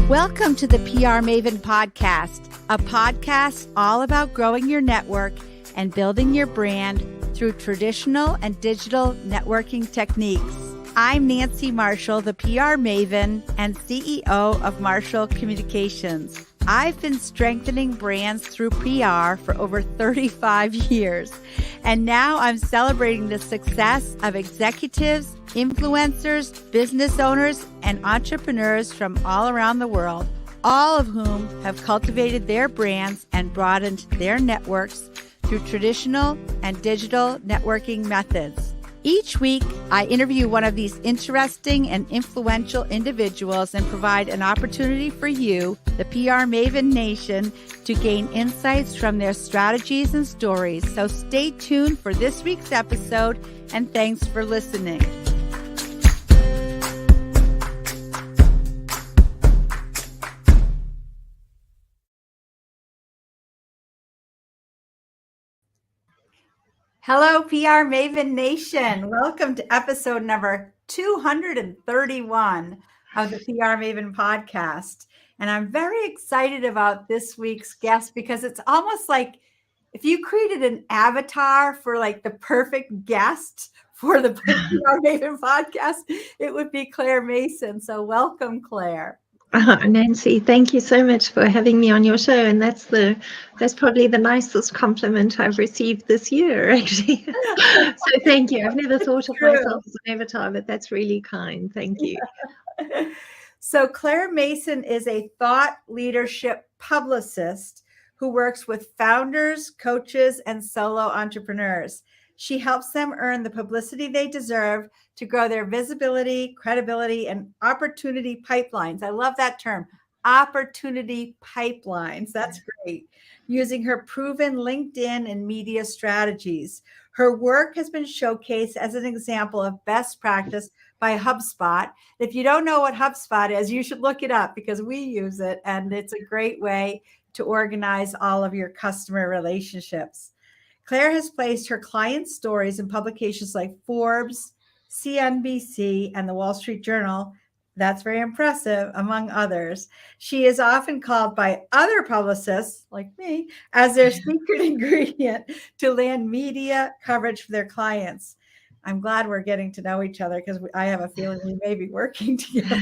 Welcome to the PR Maven Podcast, a podcast all about growing your network and building your brand through traditional and digital networking techniques. I'm Nancy Marshall, the PR Maven and CEO of Marshall Communications. I've been strengthening brands through PR for over 35 years, and now I'm celebrating the success of executives, influencers, business owners, and entrepreneurs from all around the world, all of whom have cultivated their brands and broadened their networks through traditional and digital networking methods. Each week, I interview one of these interesting and influential individuals and provide an opportunity for you, the PR Maven Nation, to gain insights from their strategies and stories. So stay tuned for this week's episode, and thanks for listening. Hello, PR Maven Nation. Welcome to episode number 231 of the PR Maven Podcast. And I'm very excited about this week's guest because it's almost like if you created an avatar for like the perfect guest for the PR Maven Podcast, it would be Claire Mason. So welcome, Claire. Nancy, thank you so much for having me on your show, and that's probably the nicest compliment I've received this year, actually. So thank you. I've never thought of myself as an avatar, but that's really kind. Thank you. So Claire Mason is a thought leadership publicist who works with founders, coaches, and solo entrepreneurs. She helps them earn the publicity they deserve to grow their visibility, credibility, and opportunity pipelines. I love that term, opportunity pipelines. That's great. Using her proven LinkedIn and media strategies. Her work has been showcased as an example of best practice by HubSpot. If you don't know what HubSpot is, you should look it up because we use it, and it's a great way to organize all of your customer relationships. Claire has placed her clients' stories in publications like Forbes, CNBC, and the Wall Street Journal. That's very impressive, among others. She is often called by other publicists, like me, as their secret ingredient to land media coverage for their clients. I'm glad we're getting to know each other because I have a feeling we may be working together.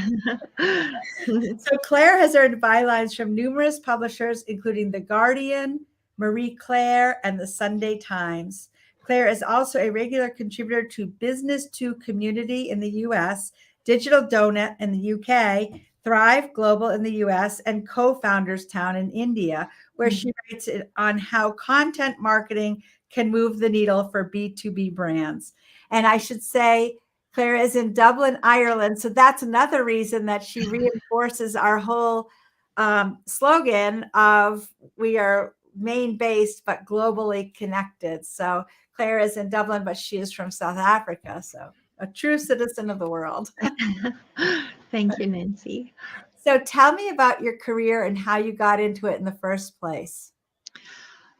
So Claire has earned bylines from numerous publishers, including The Guardian, Marie Claire, and the Sunday Times. Claire is also a regular contributor to Business to Community in the U.S., Digital Donut in the U.K., Thrive Global in the U.S., and Co-Founders Town in India, where she writes on how content marketing can move the needle for B2B brands. And I should say, Claire is in Dublin, Ireland, so that's another reason that she reinforces our whole slogan of we are Maine-based but globally connected. So Claire is in Dublin, but she is from South Africa. So a true citizen of the world. Thank you, Nancy. So tell me about your career and how you got into it in the first place.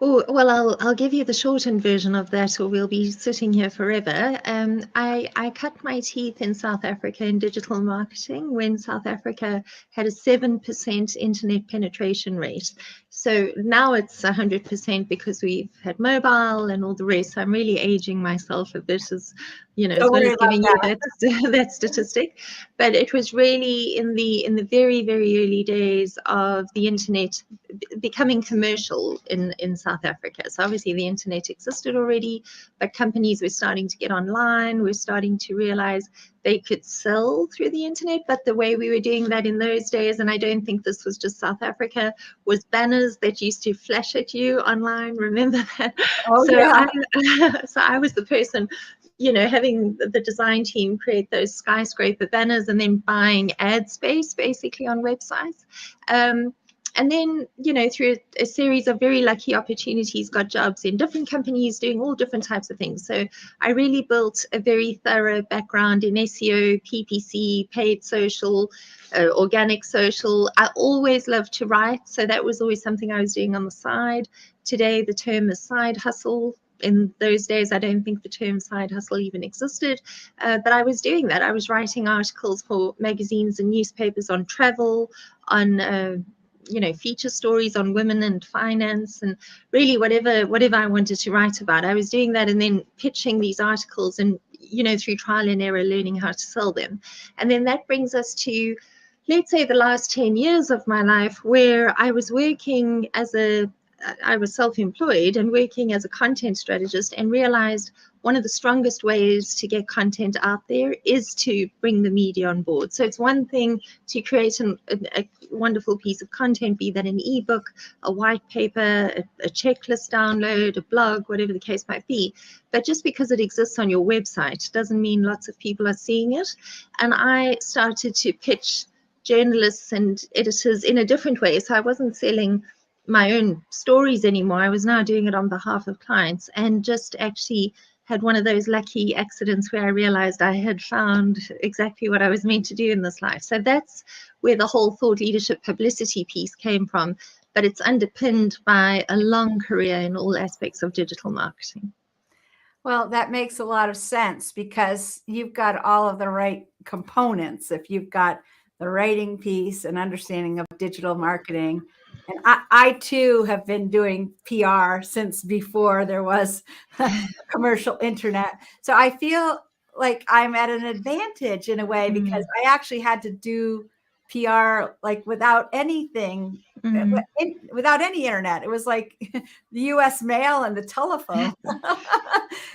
Oh, well, I'll give you the shortened version of that, or we'll be sitting here forever. I cut my teeth in South Africa in digital marketing when South Africa had a 7% internet penetration rate. So now it's 100% because we've had mobile and all the rest. So I'm really aging myself a bit, as you know, as well as giving you that statistic. But it was really in the very, very early days of the internet becoming commercial in South Africa. So obviously the internet existed already, but companies were starting to get online, were starting to realize they could sell through the internet. But the way we were doing that in those days, and I don't think this was just South Africa, was banners that used to flash at you online. Remember that? Oh, so yeah. So I was the person, you know, having the design team create those skyscraper banners and then buying ad space basically on websites. And then, you know, through a series of very lucky opportunities, got jobs in different companies doing all different types of things. So I really built a very thorough background in SEO, PPC, paid social, organic social. I always loved to write. So that was always something I was doing on the side. Today, the term is side hustle. in those days, I don't think the term side hustle even existed, but I was doing that. I was writing articles for magazines and newspapers on travel, on feature stories on women and finance, and really whatever I wanted to write about. I was doing that and then pitching these articles and, through trial and error, learning how to sell them. And then that brings us to, let's say, the last 10 years of my life, where I was working I was self-employed and working as a content strategist, and realized one of the strongest ways to get content out there is to bring the media on board. So it's one thing to create a wonderful piece of content, be that an ebook, a white paper, a checklist download, a blog, whatever the case might be. But just because it exists on your website doesn't mean lots of people are seeing it. And I started to pitch journalists and editors in a different way. So I wasn't selling my own stories anymore. I was now doing it on behalf of clients, and just actually had one of those lucky accidents where I realized I had found exactly what I was meant to do in this life. So that's where the whole thought leadership publicity piece came from, but it's underpinned by a long career in all aspects of digital marketing. Well, that makes a lot of sense, because you've got all of the right components. If you've got the writing piece and understanding of digital marketing. And I too have been doing PR since before there was commercial internet. So I feel like I'm at an advantage in a way, because I actually had to do PR like without anything, without any internet. It was like the US mail and the telephone.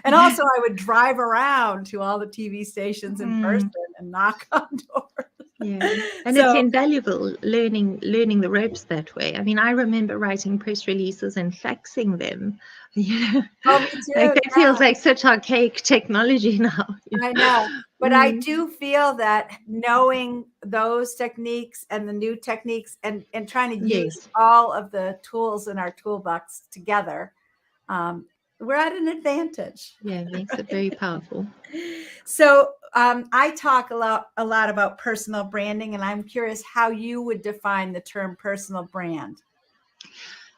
And also I would drive around to all the TV stations in person and knock on doors. Yeah, and so, it's invaluable learning the ropes that way. I mean, I remember writing press releases and faxing them. Oh, me too. Like that feels like such archaic technology now. I know, but I do feel that knowing those techniques and the new techniques, and trying to use all of the tools in our toolbox together, we're at an advantage. Yeah, it makes it very powerful. So I talk a lot about personal branding, and I'm curious how you would define the term personal brand.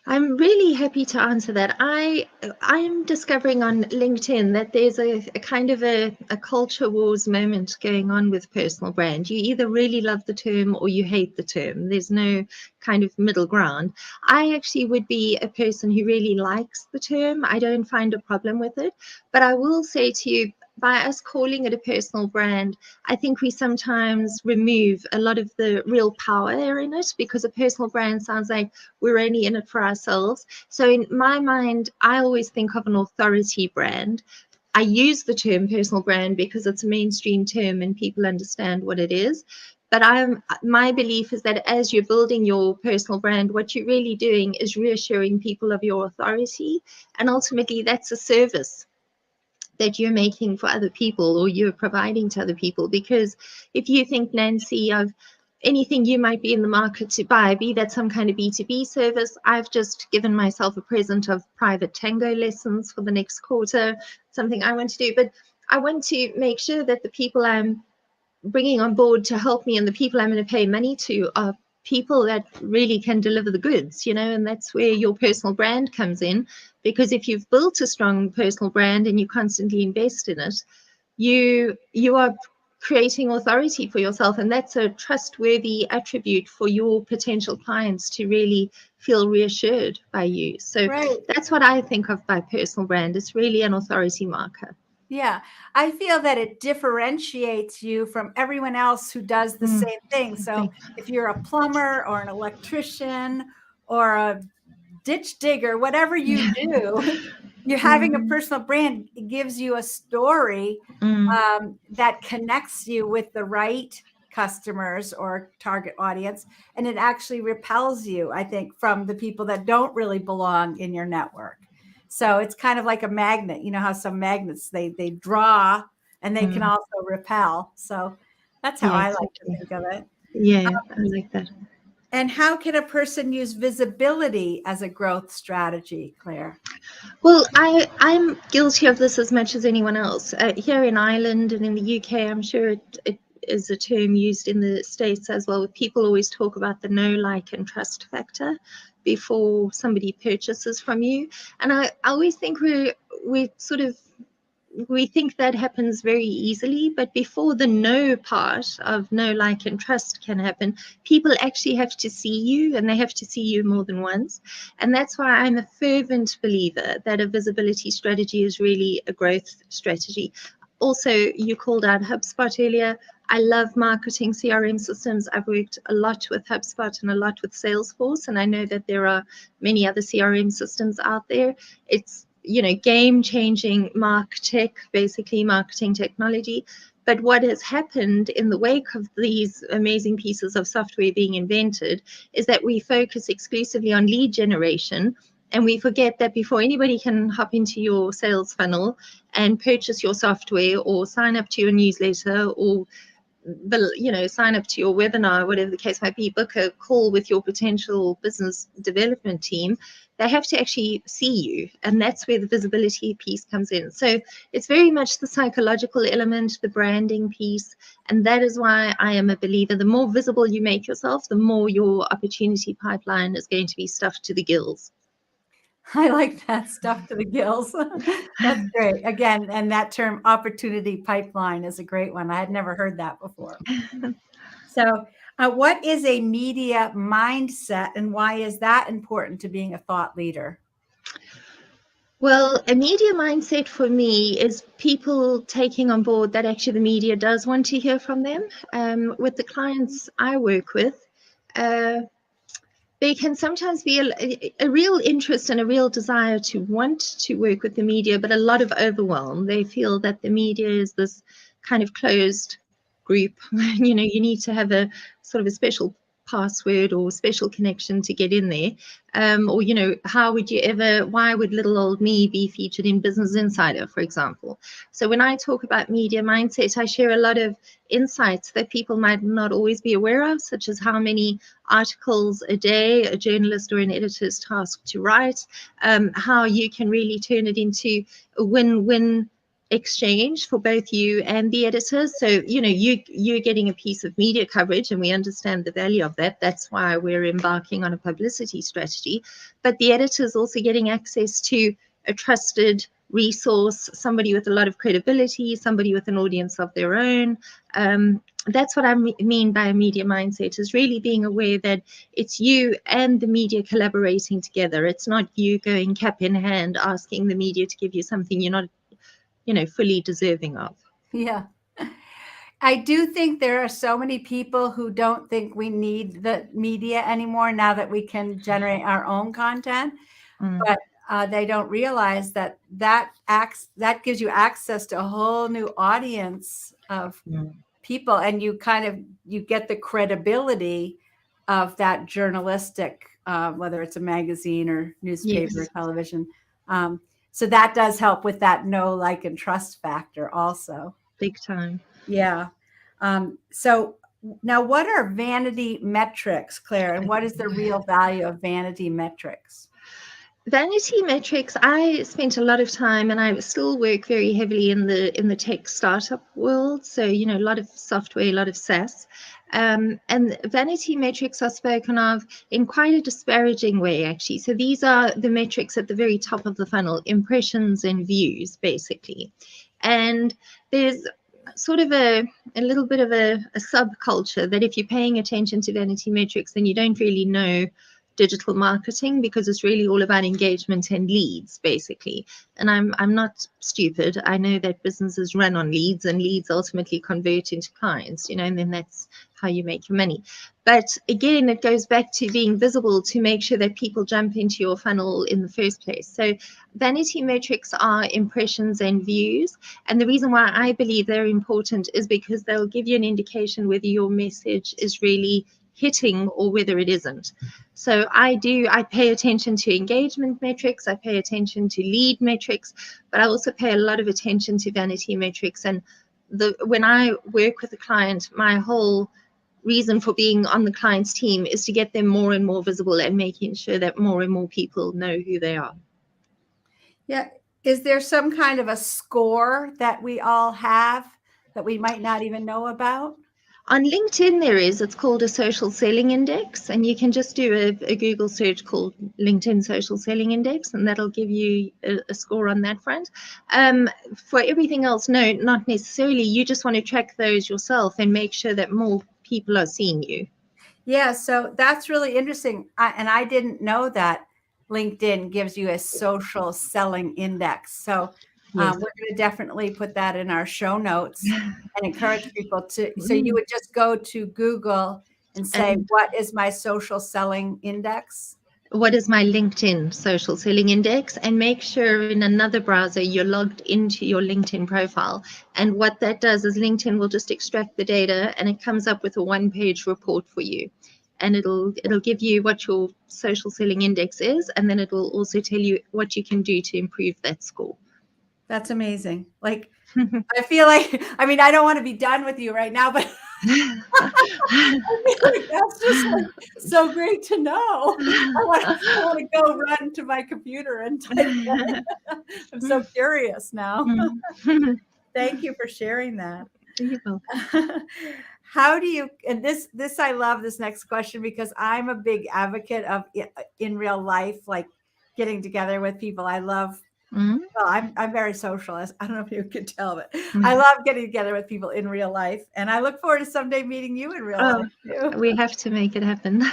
I'm really happy to answer that. I'm discovering on LinkedIn that there's a kind of a culture wars moment going on with personal brand. You either really love the term or you hate the term. There's no kind of middle ground. I actually would be a person who really likes the term. I don't find a problem with it. But I will say to you, by us calling it a personal brand, I think we sometimes remove a lot of the real power in it, because a personal brand sounds like we're only in it for ourselves. So in my mind, I always think of an authority brand. I use the term personal brand because it's a mainstream term and people understand what it is. But my belief is that as you're building your personal brand, what you're really doing is reassuring people of your authority. And ultimately, that's a service that you're making for other people, or you're providing to other people. Because if you think, Nancy, of anything you might be in the market to buy, be that some kind of B2B service, I've just given myself a present of private tango lessons for the next quarter, something I want to do. But I want to make sure that the people I'm bringing on board to help me and the people I'm going to pay money to are people that really can deliver the goods, and that's where your personal brand comes in. Because if you've built a strong personal brand and you constantly invest in it, you are creating authority for yourself, and that's a trustworthy attribute for your potential clients to really feel reassured by you. So That's what I think of by personal brand. It's really an authority marker. Yeah, I feel that it differentiates you from everyone else who does the same thing. So if you're a plumber or an electrician or a ditch digger, whatever you do, you're having a personal brand. It gives you a story that connects you with the right customers or target audience. And it actually repels you, I think, from the people that don't really belong in your network. So it's kind of like a magnet. You know how some magnets, they draw and they can also repel. So that's how I like to think of it. Yeah, I like that. And how can a person use visibility as a growth strategy, Claire? Well, I'm guilty of this as much as anyone else. Here in Ireland and in the UK, I'm sure it is a term used in the States as well. People always talk about the know, like, and trust factor before somebody purchases from you. And I always think we think that happens very easily, but before the know part of know, like, and trust can happen, people actually have to see you, and they have to see you more than once. And that's why I'm a fervent believer that a visibility strategy is really a growth strategy. Also, you called out HubSpot earlier. I love marketing CRM systems. I've worked a lot with HubSpot and a lot with Salesforce, and I know that there are many other CRM systems out there. It's, game-changing basically marketing technology. But what has happened in the wake of these amazing pieces of software being invented is that we focus exclusively on lead generation, and we forget that before anybody can hop into your sales funnel and purchase your software or sign up to your newsletter or sign up to your webinar, whatever the case might be, book a call with your potential business development team, they have to actually see you. And that's where the visibility piece comes in. So it's very much the psychological element, the branding piece. And that is why I am a believer. The more visible you make yourself, the more your opportunity pipeline is going to be stuffed to the gills. I like that, stuff to the gills. That's great. Again, and that term opportunity pipeline is a great one. I had never heard that before. So what is a media mindset, and why is that important to being a thought leader? Well, a media mindset for me is people taking on board that actually the media does want to hear from them. With the clients I work with, there can sometimes be a real interest and a real desire to want to work with the media, but a lot of overwhelm. They feel that the media is this kind of closed group. You need to have a sort of a special password or special connection to get in there. Or, why would little old me be featured in Business Insider, for example? So when I talk about media mindset, I share a lot of insights that people might not always be aware of, such as how many articles a day a journalist or an editor is tasked to write, how you can really turn it into a win-win exchange for both you and the editors. So you're getting a piece of media coverage, and we understand the value of that. That's why we're embarking on a publicity strategy. But the editor's also getting access to a trusted resource, somebody with a lot of credibility, somebody with an audience of their own. That's what I mean by a media mindset, is really being aware that it's you and the media collaborating together. It's not you going cap in hand asking the media to give you something you're not fully deserving of. Yeah. I do think there are so many people who don't think we need the media anymore now that we can generate our own content, but they don't realize that gives you access to a whole new audience of people, and you get the credibility of that journalistic, whether it's a magazine or newspaper, television. So that does help with that know, like, and trust factor also. Big time. Yeah. So now, what are vanity metrics, Claire, and what is the real value of vanity metrics? Vanity metrics, I spent a lot of time, and I still work very heavily in the tech startup world. So, a lot of software, a lot of SaaS. And vanity metrics are spoken of in quite a disparaging way, actually. So these are the metrics at the very top of the funnel, impressions and views, basically. And there's sort of a little bit of a subculture that if you're paying attention to vanity metrics, then you don't really know digital marketing, because it's really all about engagement and leads, basically. And I'm not stupid. I know that businesses run on leads, and leads ultimately convert into clients, and then that's how you make your money. But again, it goes back to being visible to make sure that people jump into your funnel in the first place. So vanity metrics are impressions and views. And the reason why I believe they're important is because they'll give you an indication whether your message is really hitting or whether it isn't. So I pay attention to engagement metrics, I pay attention to lead metrics, but I also pay a lot of attention to vanity metrics. And when I work with a client, my whole reason for being on the client's team is to get them more and more visible and making sure that more and more people know who they are. Yeah. Is there some kind of a score that we all have that we might not even know about? On LinkedIn, it's called a social selling index, and you can just do a Google search called LinkedIn Social Selling Index, and that'll give you a score on that front. For everything else, no, not necessarily. You just want to track those yourself and make sure that more people are seeing you. Yeah, so that's really interesting. I didn't know that LinkedIn gives you a social selling index. So Yes. we're going to definitely put that in our show notes and encourage people to. So you would just go to Google and say, what is my social selling index? What is my LinkedIn social selling index? And make sure in another browser you're logged into your LinkedIn profile. And what that does is LinkedIn will just extract the data and it comes up with a one-page report for you. And it'll give you what your social selling index is, and then it will also tell you what you can do to improve that score. That's amazing. Like, I feel like, I mean, I don't want to be done with you right now, but I feel like that's just like so great to know. I want to go run to my computer and type that. I'm so curious now. Thank you for sharing that. You're welcome. How do you, and this I love this next question because I'm a big advocate of in real life, like getting together with people. I love, well, I'm very social. I don't know if you could tell, but I love getting together with people in real life. And I look forward to someday meeting you in real life too. We have to make it happen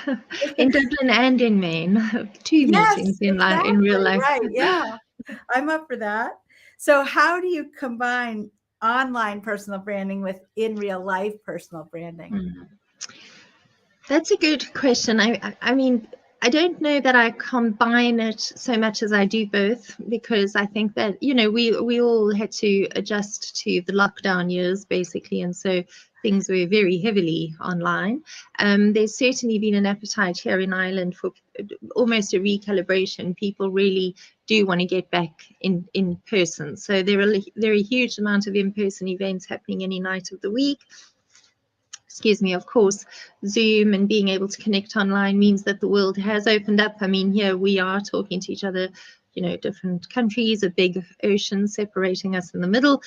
in Dublin and in Maine. Two meetings in real life. Right. Yeah. I'm up for that. So how do you combine online personal branding with in real life personal branding? That's a good question. I mean, I don't know that I combine it so much as I do both, because I think that, you know, we all had to adjust to the lockdown years basically, and so things were very heavily online. There's certainly been an appetite here in Ireland for almost a recalibration. People really do want to get back in person. So there are a huge amount of in-person events happening any night of the week. Excuse me, of course, Zoom and being able to connect online means that the world has opened up. I mean, here we are talking to each other, you know, different countries, a big ocean separating us in the middle.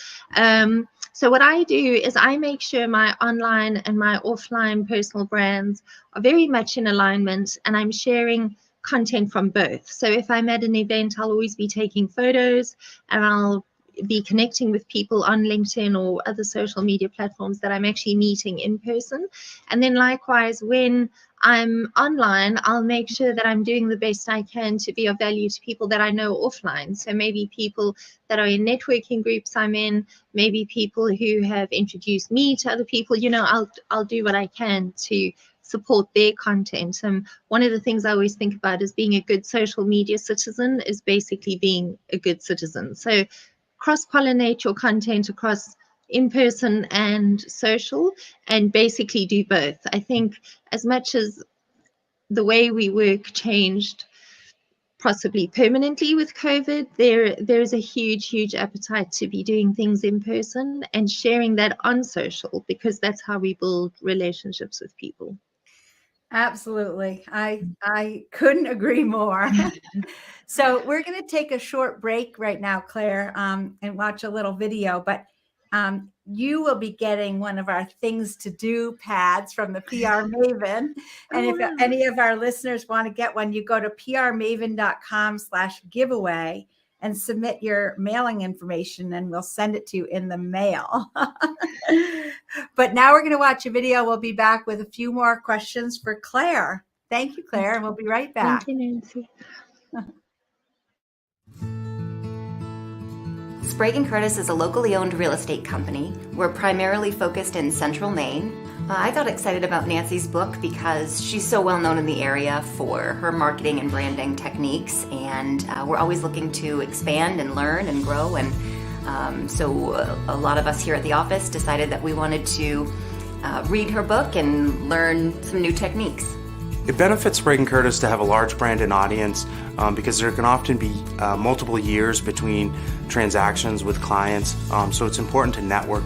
So what I do is I make sure my online and my offline personal brands are very much in alignment, and I'm sharing content from both. So if I'm at an event, I'll always be taking photos, and I'll be connecting with people on LinkedIn or other social media platforms that I'm actually meeting in person. And then likewise, when I'm online, I'll make sure that I'm doing the best I can to be of value to people that I know offline. So maybe people that are in networking groups I'm in, maybe people who have introduced me to other people. You know, I'll do what I can to support their content. One of the things I always think about is being a good social media citizen is basically being a good citizen. So cross-pollinate your content across in-person and social, and basically do both. I think as much as the way we work changed possibly permanently with COVID, there is a huge appetite to be doing things in person and sharing that on social, because that's how we build relationships with people. Absolutely. I couldn't agree more. So we're going to take a short break right now, Claire, and watch a little video, but you will be getting one of our things to do pads from the PR Maven. And if any of our listeners want to get one, you go to prmaven.com/giveaway and submit your mailing information, and we'll send it to you in the mail. But now we're going to watch a video. We'll be back with a few more questions for Claire. Thank you, Claire, and we'll be right back. Thank you, Nancy. Sprague & Curtis is a locally owned real estate company. We're primarily focused in central Maine. I got excited about Nancy's book because she's so well known in the area for her marketing and branding techniques, and we're always looking to expand and learn and grow, and so a lot of us here at the office decided that we wanted to read her book and learn some new techniques. It benefits Sprague & Curtis to have a large brand and audience because there can often be multiple years between transactions with clients, so it's important to network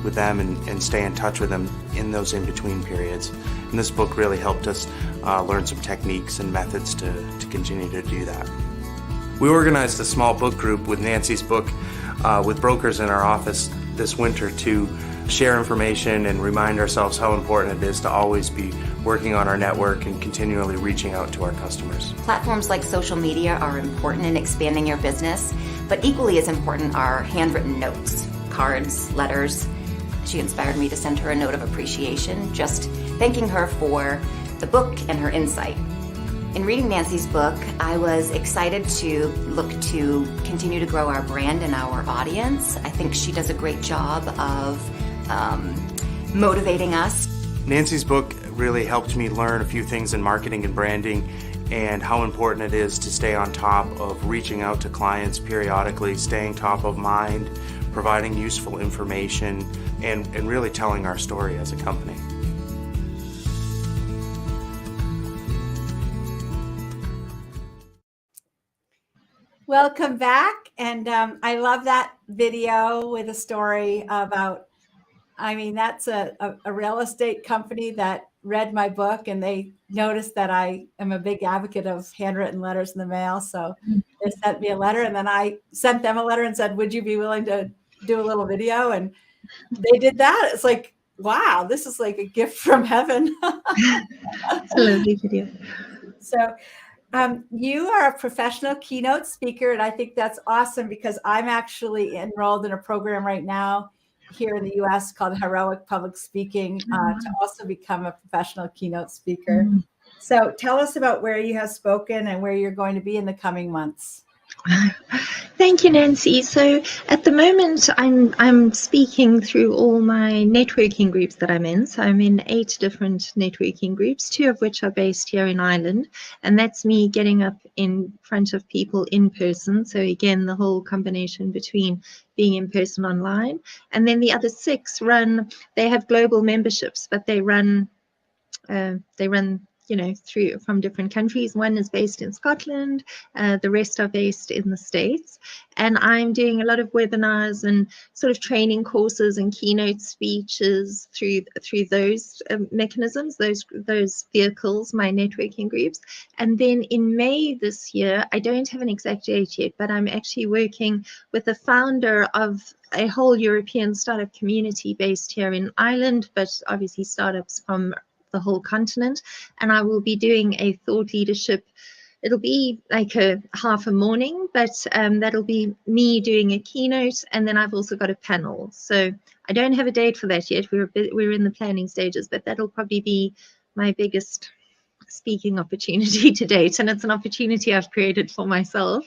with them and stay in touch with them in those in-between periods. And this book really helped us learn some techniques and methods to continue to do that. We organized a small book group with Nancy's book with brokers in our office this winter to share information and remind ourselves how important it is to always be working on our network and continually reaching out to our customers. Platforms like social media are important in expanding your business, but equally as important are handwritten notes, cards, letters. She inspired me to send her a note of appreciation, just thanking her for the book and her insight. In reading Nancy's book, I was excited to look to continue to grow our brand and our audience. I think she does a great job of motivating us. Nancy's book really helped me learn a few things in marketing and branding and how important it is to stay on top of reaching out to clients periodically, staying top of mind, providing useful information, and really telling our story as a company. Welcome back. And I love that video with a story about, that's a real estate company that read my book and they noticed that I am a big advocate of handwritten letters in the mail. So they sent me a letter and then I sent them a letter and said, would you be willing to do a little video? And they did that. It's like, wow, this is like a gift from heaven. It's a lovely video. So you are a professional keynote speaker, and I think that's awesome because I'm actually enrolled in a program right now here in the U.S. called Heroic Public Speaking to also become a professional keynote speaker. So tell us about where you have spoken and where you're going to be in the coming months. Thank you, Nancy. So at the moment, I'm speaking through all my networking groups that I'm in. So I'm in 8 different networking groups, 2 of which are based here in Ireland. And that's me getting up in front of people in person. So again, the whole combination between being in person online. And then the other 6 they have global memberships, but they run through from different countries. One is based in Scotland, the rest are based in the States. And I'm doing a lot of webinars and sort of training courses and keynote speeches through those mechanisms, those vehicles, my networking groups. And then in May this year, I don't have an exact date yet, but I'm actually working with the founder of a whole European startup community based here in Ireland, but obviously startups from the whole continent. And I will be doing a thought leadership. It'll be like a half a morning, but that'll be me doing a keynote. And then I've also got a panel. So I don't have a date for that yet. We're in the planning stages, but that'll probably be my biggest speaking opportunity to date. And it's an opportunity I've created for myself.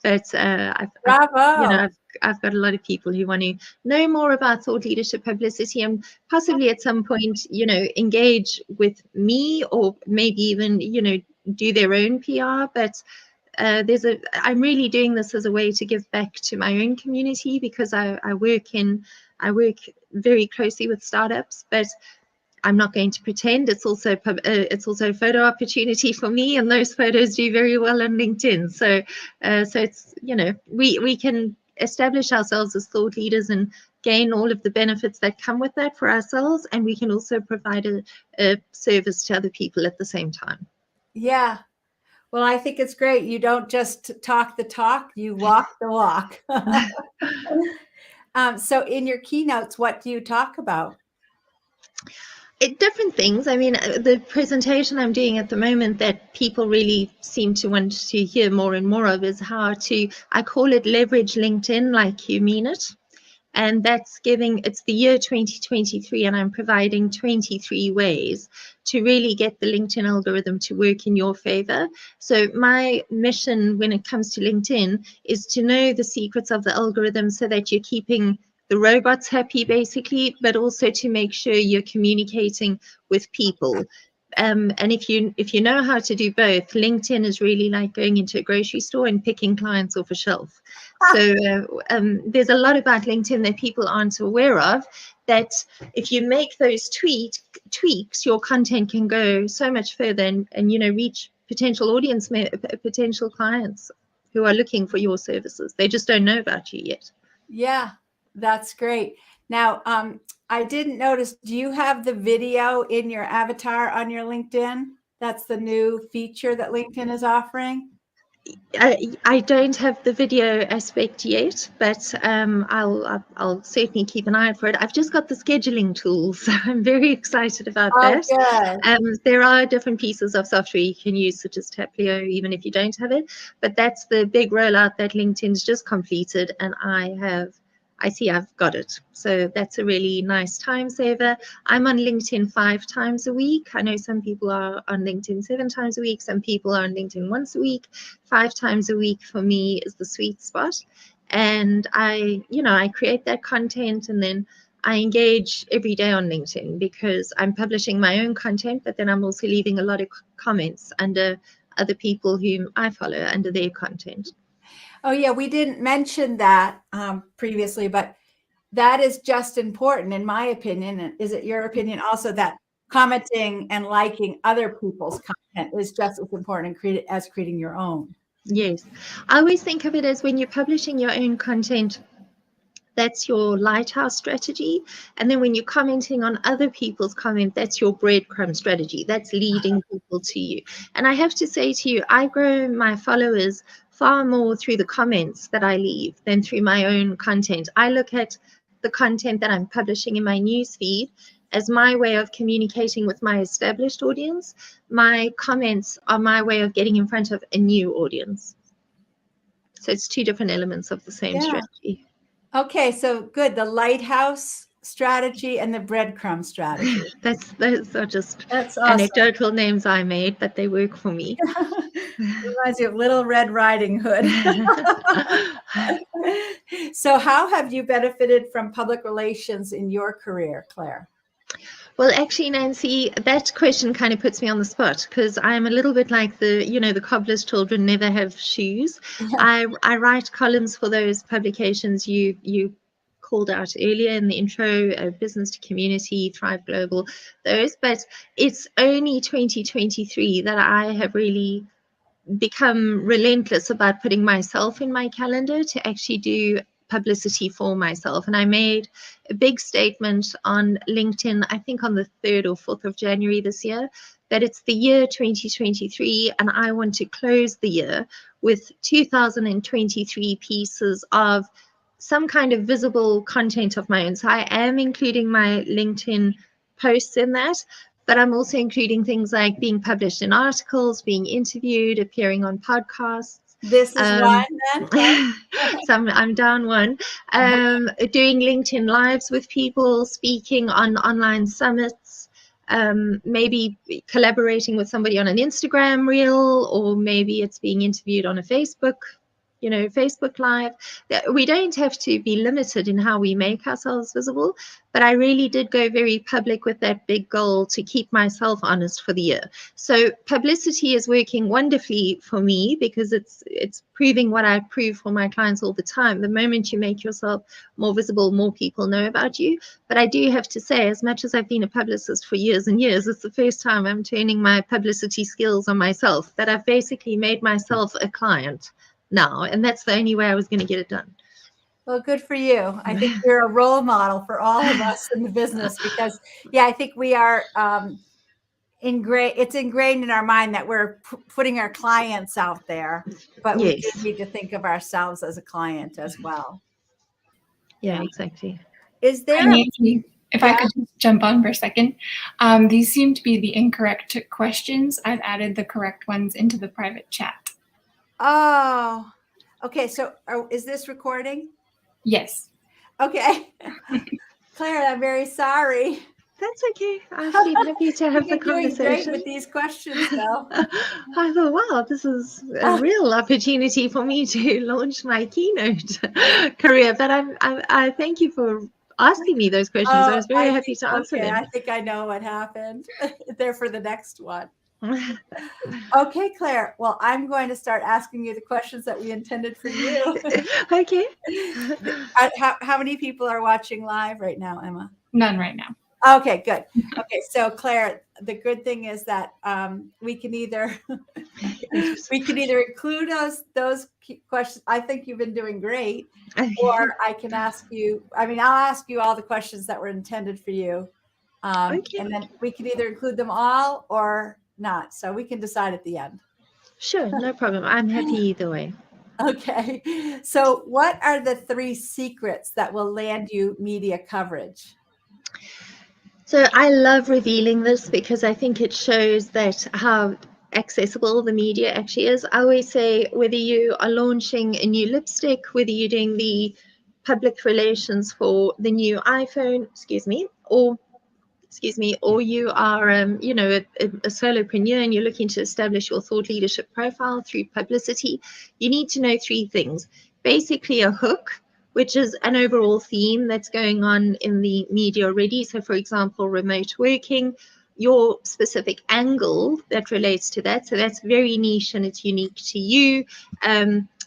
But I've got a lot of people who want to know more about thought leadership publicity and possibly at some point, engage with me or maybe even, do their own PR. But I'm really doing this as a way to give back to my own community because I work very closely with startups, but I'm not going to pretend. It's also a photo opportunity for me, and those photos do very well on LinkedIn. So it's we can establish ourselves as thought leaders and gain all of the benefits that come with that for ourselves, and we can also provide a service to other people at the same time. Yeah. Well, I think it's great. You don't just talk the talk, you walk the walk. So in your keynotes, what do you talk about? Different things. The presentation I'm doing at the moment that people really seem to want to hear more and more of is how to, I call it leverage LinkedIn like you mean it. And it's the year 2023, and I'm providing 23 ways to really get the LinkedIn algorithm to work in your favor. So my mission when it comes to LinkedIn is to know the secrets of the algorithm so that you're keeping the robots happy, basically, but also to make sure you're communicating with people. And if you know how to do both, LinkedIn is really like going into a grocery store and picking clients off a shelf. So there's a lot about LinkedIn that people aren't aware of, that if you make those tweaks, your content can go so much further and reach potential potential clients who are looking for your services. They just don't know about you yet. Yeah. That's great. Now, I didn't notice, do you have the video in your avatar on your LinkedIn? That's the new feature that LinkedIn is offering. I don't have the video aspect yet, but I'll certainly keep an eye out for it. I've just got the scheduling tools, so I'm very excited about Oh, that. good. There are different pieces of software you can use, such as Taplio, even if you don't have it. But that's the big rollout that LinkedIn's just completed, and I see I've got it. So that's a really nice time saver. I'm on LinkedIn 5 times a week. I know some people are on LinkedIn 7 times a week. Some people are on LinkedIn once a week. 5 times a week for me is the sweet spot. And I create that content, and then I engage every day on LinkedIn because I'm publishing my own content, but then I'm also leaving a lot of comments under other people whom I follow under their content. Oh, yeah, we didn't mention that previously, but that is just important, in my opinion. And is it your opinion also that commenting and liking other people's content is just as important as creating your own? Yes. I always think of it as when you're publishing your own content, that's your lighthouse strategy. And then when you're commenting on other people's comment, that's your breadcrumb strategy. That's leading people to you. And I have to say to you, I grow my followers far more through the comments that I leave than through my own content. I look at the content that I'm publishing in my newsfeed as my way of communicating with my established audience. My comments are my way of getting in front of a new audience. So it's two different elements of the same strategy. Okay, so good. The lighthouse strategy and the breadcrumb strategy. Those are just That's awesome. anecdotal names I made, but they work for me. Reminds you of Little Red Riding Hood. So how have you benefited from public relations in your career, Claire? Well, actually, Nancy, that question kind of puts me on the spot because I'm a little bit like the cobbler's children never have shoes. Yeah. I write columns for those publications you called out earlier in the intro, Business to Community, Thrive Global, those. But it's only 2023 that I have really become relentless about putting myself in my calendar to actually do publicity for myself. And I made a big statement on LinkedIn, I think on the 3rd or 4th of January this year, that it's the year 2023 and I want to close the year with 2023 pieces of some kind of visible content of my own. So I am including my LinkedIn posts in that, but I'm also including things like being published in articles, being interviewed, appearing on podcasts. This is one then? So I'm down one. Doing LinkedIn Lives with people, speaking on online summits, maybe collaborating with somebody on an Instagram reel, or maybe it's being interviewed on a Facebook Live. We don't have to be limited in how we make ourselves visible, but I really did go very public with that big goal to keep myself honest for the year. So publicity is working wonderfully for me because it's proving what I prove for my clients all the time. The moment you make yourself more visible, more people know about you. But I do have to say, as much as I've been a publicist for years and years, it's the first time I'm turning my publicity skills on myself, that I've basically made myself a client now, and that's the only way I was going to get it done. Well, good for you. I think you're a role model for all of us in the business because, I think we are it's ingrained in our mind that we're putting our clients out there, but we do need to think of ourselves as a client as well. Yeah, exactly. Is there Nancy, if I could just jump on for a second. These seem to be the incorrect questions. I've added the correct ones into the private chat. Oh, okay. So is this recording? Yes. Okay. Claire, I'm very sorry. That's okay. I've been happy to have the conversation. You're doing great with these questions, though. I thought, wow, this is a real opportunity for me to launch my keynote career. But I thank you for asking me those questions. I was very happy to answer them. I think I know what happened. There for the next one. Okay, Claire. Well, I'm going to start asking you the questions that we intended for you. Okay. How many people are watching live right now, Emma? None right now. Okay, good. Okay, so Claire, the good thing is that we can either include those questions. I think you've been doing great, or I can ask you. I'll ask you all the questions that were intended for you, and then we can either include them all or not. So we can decide at the end. Sure, no problem. I'm happy either way. Okay. So what are the 3 secrets that will land you media coverage? So I love revealing this because I think it shows that how accessible the media actually is. I always say whether you are launching a new lipstick, whether you're doing the public relations for the new iPhone, or you are, a solopreneur and you're looking to establish your thought leadership profile through publicity, you need to know 3 things. Basically, a hook, which is an overall theme that's going on in the media already. So, for example, remote working, your specific angle that relates to that. So that's very niche and it's unique to you.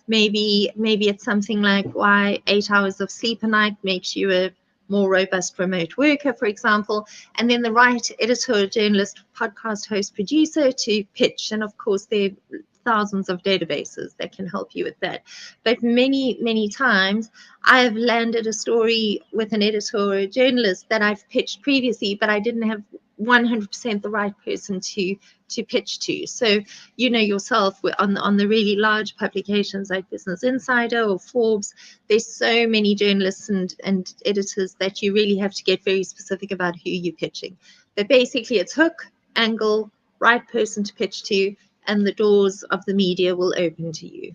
Maybe it's something like why 8 hours of sleep a night makes you a more robust remote worker, for example, and then the right editor, journalist, podcast host, producer to pitch. And of course, there are thousands of databases that can help you with that. But many times I have landed a story with an editor or a journalist that I've pitched previously, but I didn't have 100% the right person to pitch to. So you know yourself, on the really large publications like Business Insider or Forbes, there's so many journalists and editors that you really have to get very specific about who you're pitching. But basically it's hook, angle, right person to pitch to, and the doors of the media will open to you.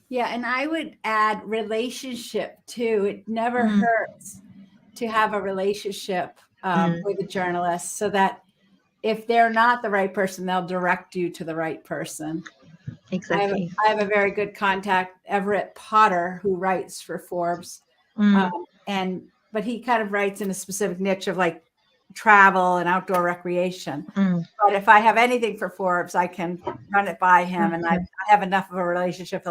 Yeah, and I would add relationship too. It never hurts to have a relationship with a journalist, so that if they're not the right person, they'll direct you to the right person. Exactly. I have a very good contact, Everett Potter, who writes for Forbes, but he kind of writes in a specific niche of like travel and outdoor recreation. But if I have anything for Forbes, I can run it by him, and I have enough of a relationship.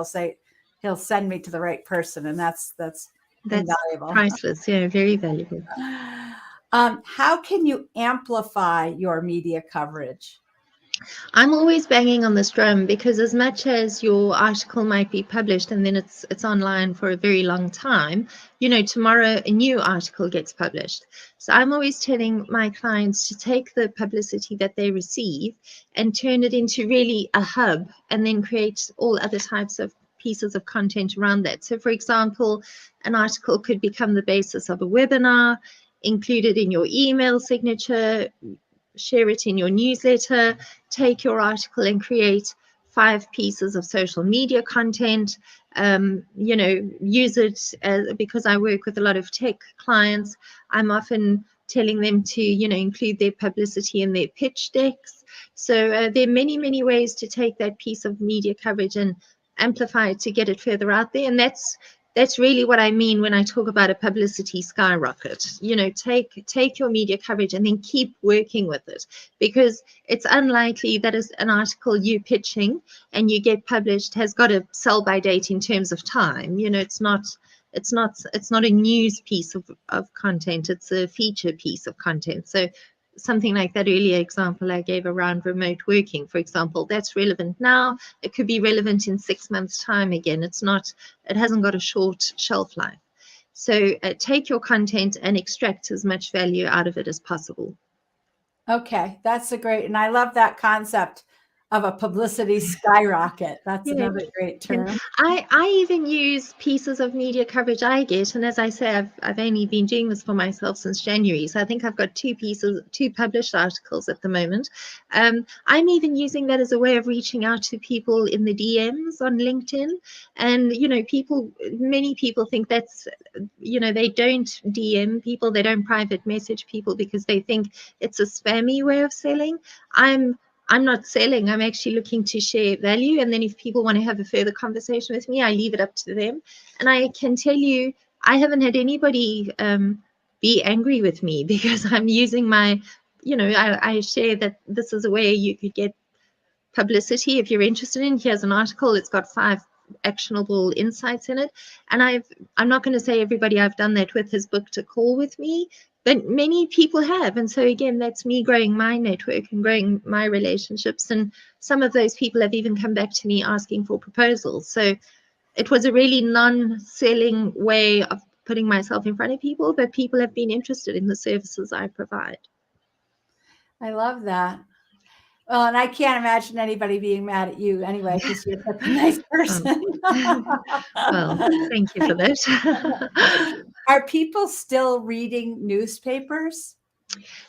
He'll send me to the right person, and that's invaluable. Priceless. Yeah, very valuable. How can you amplify your media coverage? I'm always banging on this drum because as much as your article might be published and then it's online for a very long time, tomorrow a new article gets published. So I'm always telling my clients to take the publicity that they receive and turn it into really a hub, and then create all other types of pieces of content around that. So for example, an article could become the basis of a webinar, included in your email signature, share it in your newsletter, take your article and create 5 pieces of social media content, use it because I work with a lot of tech clients. I'm often telling them to, include their publicity in their pitch decks. So there are many ways to take that piece of media coverage and amplify it to get it further out there. And that's really what I mean when I talk about a publicity skyrocket. Take your media coverage and then keep working with it, because it's unlikely that an article you pitching and you get published has got a sell by date in terms of time. It's not a news piece of content. It's a feature piece of content. So something like that earlier example I gave around remote working, for example, that's relevant now. It could be relevant in 6 months' time again. It hasn't got a short shelf life. So take your content and extract as much value out of it as possible. Okay, that's and I love that concept of a publicity skyrocket. That's another great term. I even use pieces of media coverage I get, and as I say, I've only been doing this for myself since January, so I think I've got 2 published articles at the moment. I'm even using that as a way of reaching out to people in the DMs on LinkedIn, and many people think that's, they don't DM people, they don't private message people because they think it's a spammy way of selling. I'm not selling. I'm actually looking to share value. And then if people want to have a further conversation with me, I leave it up to them. And I can tell you, I haven't had anybody be angry with me because I'm using my, I share that this is a way you could get publicity if you're interested in. Here's an article. It's got 5 actionable insights in it. And I'm not going to say everybody I've done that with has booked a call with me, but many people have. And so again, that's me growing my network and growing my relationships. And some of those people have even come back to me asking for proposals. So it was a really non-selling way of putting myself in front of people, but people have been interested in the services I provide. I love that. Well, and I can't imagine anybody being mad at you anyway, because you're such a nice person. Well, thank you for that. Are people still reading newspapers?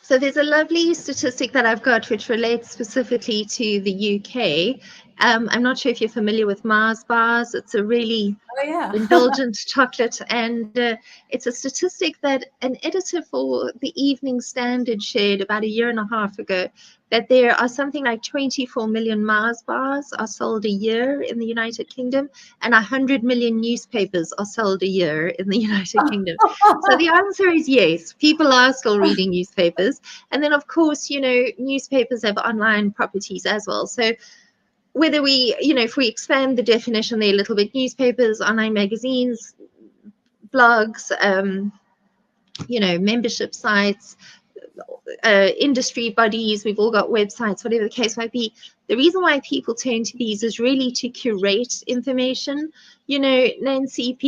So there's a lovely statistic that I've got which relates specifically to the UK. I'm not sure if you're familiar with Mars bars. It's a really Oh, yeah. indulgent chocolate, and it's a statistic that an editor for the Evening Standard shared about a year and a half ago, that there are something like 24 million Mars bars are sold a year in the United Kingdom, and 100 million newspapers are sold a year in the United Kingdom. So the answer is yes, people are still reading newspapers. And then, of course, newspapers have online properties as well. So whether we, if we expand the definition there a little bit, newspapers, online magazines, blogs, membership sites, industry bodies, we've all got websites, whatever the case might be. The reason why people turn to these is really to curate information. Nancy,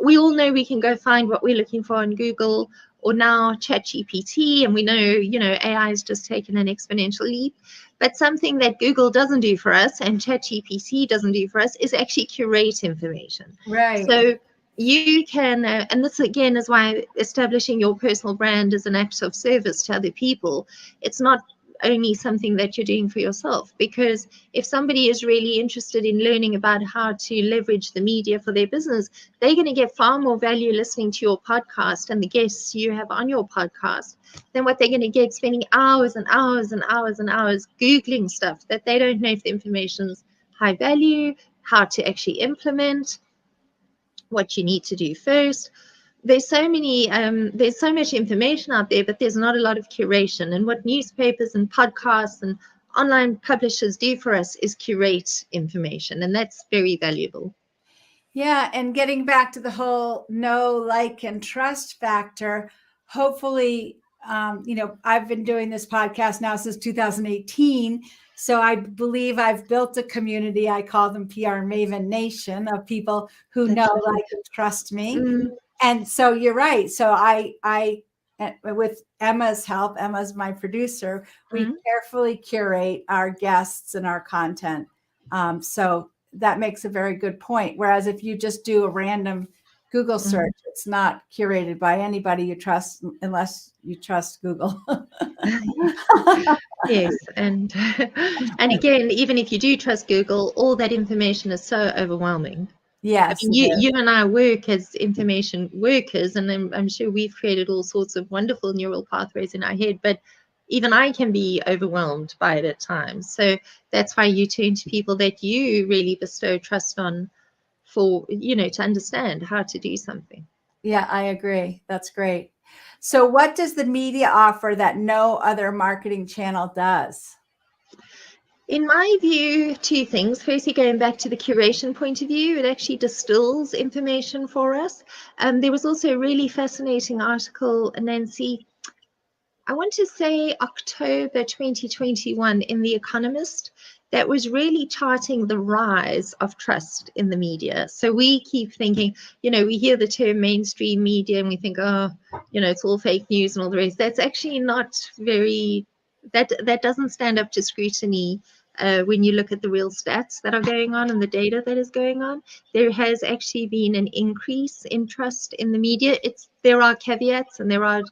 we all know we can go find what we're looking for on Google or now ChatGPT, and we know, AI has just taken an exponential leap. But something that Google doesn't do for us and ChatGPT doesn't do for us is actually curate information. Right. So you can, and this again is why establishing your personal brand is an act of service to other people. It's not only something that you're doing for yourself, because if somebody is really interested in learning about how to leverage the media for their business, they're going to get far more value listening to your podcast and the guests you have on your podcast than what they're going to get spending hours and hours and hours and hours Googling stuff that they don't know if the information's high value, how to actually implement, what you need to do first. There's so much information out there, but there's not a lot of curation. And what newspapers and podcasts and online publishers do for us is curate information, and that's very valuable. Yeah, and getting back to the whole know, like, and trust factor, hopefully, I've been doing this podcast now since 2018. So I believe I've built a community. I call them PR Maven Nation, of people who know, like, and trust me. Mm. And so you're right. So I with Emma's help, Emma's my producer, we carefully curate our guests and our content. So that makes a very good point. Whereas if you just do a random Google search, it's not curated by anybody you trust, unless you trust Google. Yes, and again, even if you do trust Google, all that information is so overwhelming. Yes, I mean, you and I work as information workers, and I'm sure we've created all sorts of wonderful neural pathways in our head, but even I can be overwhelmed by it at times. So that's why you turn to people that you really bestow trust on for, to understand how to do something. Yeah, I agree. That's great. So what does the media offer that no other marketing channel does? In my view, two things. Firstly, going back to the curation point of view, it actually distills information for us. There was also a really fascinating article, Nancy, I want to say October 2021 in The Economist, that was really charting the rise of trust in the media. So we keep thinking, we hear the term mainstream media and we think, it's all fake news and all the rest. That's actually not that doesn't stand up to scrutiny when you look at the real stats that are going on and the data that is going on. There has actually been an increase in trust in the media. There are caveats and there are,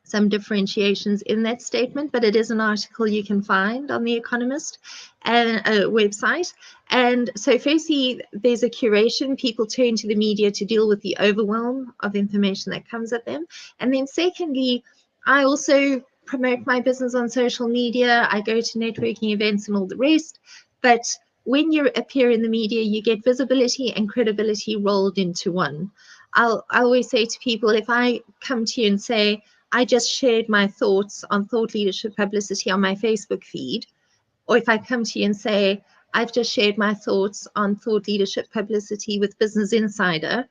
some differentiations in that statement, but it is an article you can find on The Economist and website. And so firstly, there's a curation. People turn to the media to deal with the overwhelm of information that comes at them. And then secondly, I also promote my business on social media. I go to networking events and all the rest. But when you appear in the media, you get visibility and credibility rolled into one. I always say to people, if I come to you and say, I just shared my thoughts on thought leadership publicity on my Facebook feed, or if I come to you and say, I've just shared my thoughts on thought leadership publicity with Business Insider,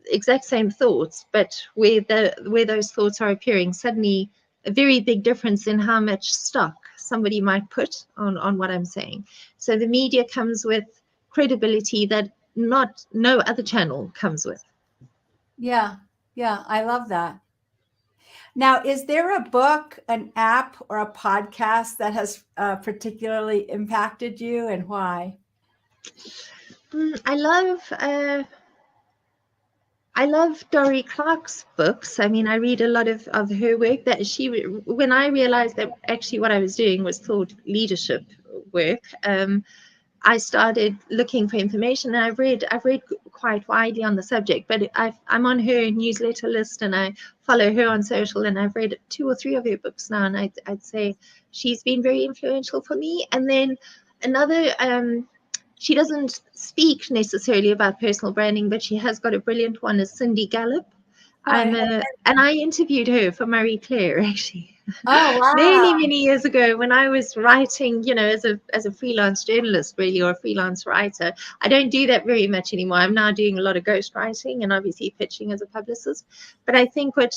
exact same thoughts, but where those thoughts are appearing, suddenly a very big difference in how much stock somebody might put on what I'm saying. So the media comes with credibility that no other channel comes with. Yeah, I love that. Now, is there a book, an app, or a podcast that has particularly impacted you, and why? I love Dory Clark's books. I mean, I read a lot of her work. When I realized that actually what I was doing was thought leadership work, I started looking for information, and I've read quite widely on the subject. But I'm on her newsletter list, and I follow her on social, and I've read 2 or 3 of her books now, and I'd say she's been very influential for me. And then another. She doesn't speak necessarily about personal branding, but she has got a brilliant one, is Cindy Gallop. And I interviewed her for Marie Claire, actually. Oh, wow. many years ago, when I was writing, as a freelance journalist, really, or a freelance writer. I don't do that very much anymore. I'm now doing a lot of ghostwriting and obviously pitching as a publicist. But I think what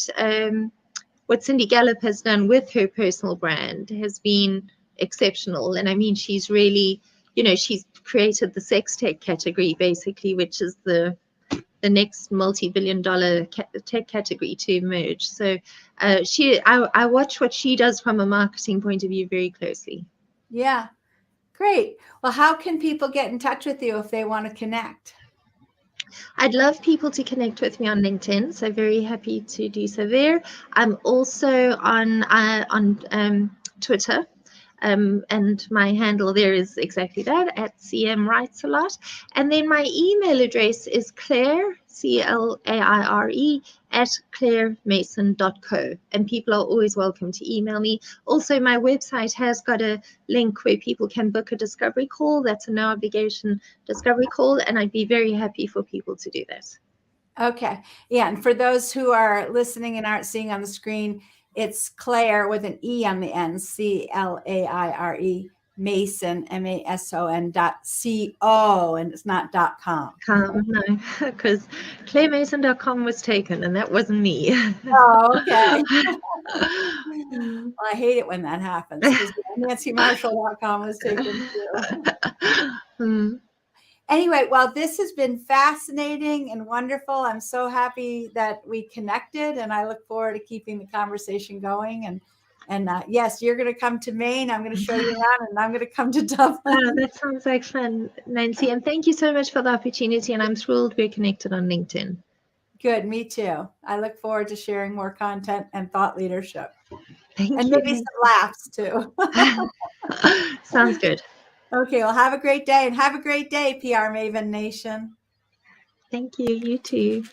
Cindy Gallop has done with her personal brand has been exceptional. And I mean, she's really, she's created the sex tech category, basically, which is the next multi-billion-dollar tech category to emerge. So I watch what she does from a marketing point of view very closely. Yeah, great. Well, how can people get in touch with you if they want to connect? I'd love people to connect with me on LinkedIn, so very happy to do so there. I'm also on Twitter. And my handle there is exactly that, at CM Writes a Lot. And then my email address is Claire, CLAIRE, at clairemason.co. And people are always welcome to email me. Also, my website has got a link where people can book a discovery call. That's a no obligation discovery call. And I'd be very happy for people to do that. Okay. Yeah. And for those who are listening and aren't seeing on the screen, it's Claire with an E on the end, CLAIRE, Mason, MASON.CO, and it's not .com. No, because clairemason.com was taken, and that wasn't me. Oh, okay. Well, I hate it when that happens, because NancyMarshall.com was taken too. Anyway, well, this has been fascinating and wonderful. I'm so happy that we connected, and I look forward to keeping the conversation going. And yes, you're going to come to Maine. I'm going to show you around, and I'm going to come to Dublin. Oh, that sounds like fun, Nancy. And thank you so much for the opportunity. And I'm thrilled we're connected on LinkedIn. Good, me too. I look forward to sharing more content and thought leadership. Thank you. And maybe some laughs too. Sounds good. Okay, well, have a great day, and have a great day, PR Maven Nation. Thank you. You too.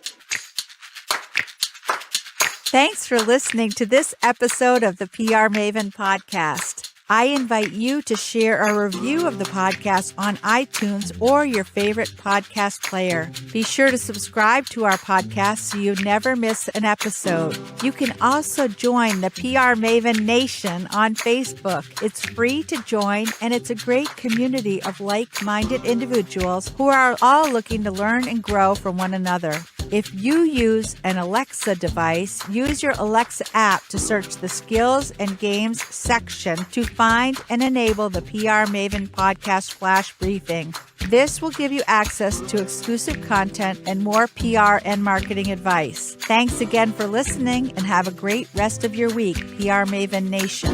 Thanks for listening to this episode of the PR Maven Podcast. I invite you to share a review of the podcast on iTunes or your favorite podcast player. Be sure to subscribe to our podcast so you never miss an episode. You can also join the PR Maven Nation on Facebook. It's free to join, and it's a great community of like-minded individuals who are all looking to learn and grow from one another. If you use an Alexa device, use your Alexa app to search the skills and games section to find and enable the PR Maven Podcast Flash Briefing. This will give you access to exclusive content and more PR and marketing advice. Thanks again for listening, and have a great rest of your week, PR Maven Nation.